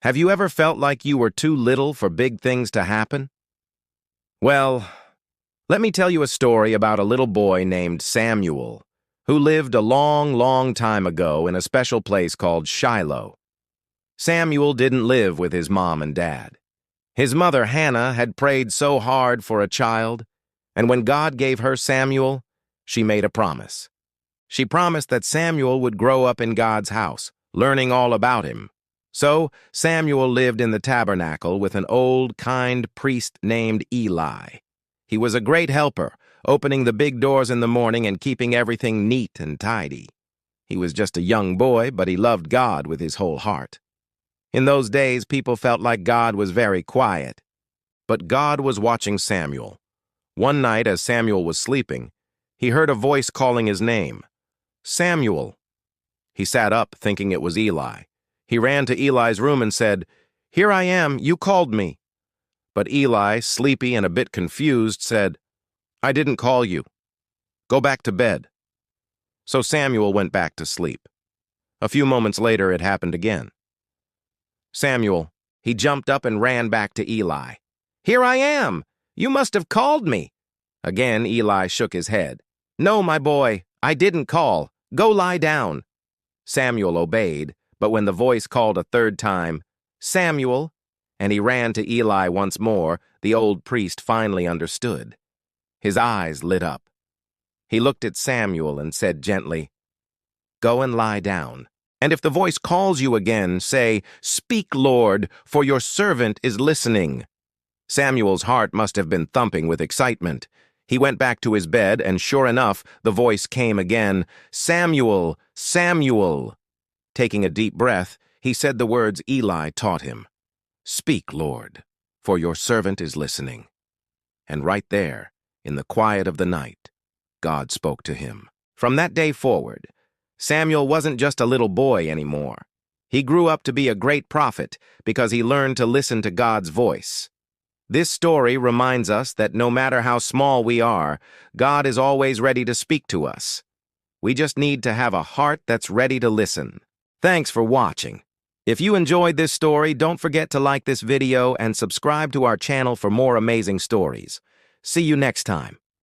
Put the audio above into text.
Have you ever felt like you were too little for big things to happen? Well, let me tell you a story about a little boy named Samuel, who lived a long, long time ago in a special place called Shiloh. Samuel didn't live with his mom and dad. His mother, Hannah, had prayed so hard for a child, and when God gave her Samuel, she made a promise. She promised that Samuel would grow up in God's house, learning all about him. So Samuel lived in the tabernacle with an old, kind priest named Eli. He was a great helper, opening the big doors in the morning and keeping everything neat and tidy. He was just a young boy, but he loved God with his whole heart. In those days, people felt like God was very quiet. But God was watching Samuel. One night, as Samuel was sleeping, he heard a voice calling his name. "Samuel." He sat up, thinking it was Eli. He ran to Eli's room and said, "Here I am, you called me." But Eli, sleepy and a bit confused, said, "I didn't call you. Go back to bed." So Samuel went back to sleep. A few moments later, it happened again. Samuel, he jumped up and ran back to Eli. "Here I am. You must have called me." Again, Eli shook his head. "No, my boy, I didn't call. Go lie down." Samuel obeyed, but when the voice called a third time, "Samuel," and he ran to Eli once more, the old priest finally understood. His eyes lit up. He looked at Samuel and said gently, "Go and lie down. And if the voice calls you again, say, 'Speak, Lord, for your servant is listening.'" Samuel's heart must have been thumping with excitement. He went back to his bed, and sure enough, the voice came again, "Samuel, Samuel." Taking a deep breath, he said the words Eli taught him. "Speak, Lord, for your servant is listening." And right there, in the quiet of the night, God spoke to him. From that day forward, Samuel wasn't just a little boy anymore. He grew up to be a great prophet because he learned to listen to God's voice. This story reminds us that no matter how small we are, God is always ready to speak to us. We just need to have a heart that's ready to listen. Thanks for watching. If you enjoyed this story, don't forget to like this video and subscribe to our channel for more amazing stories. See you next time.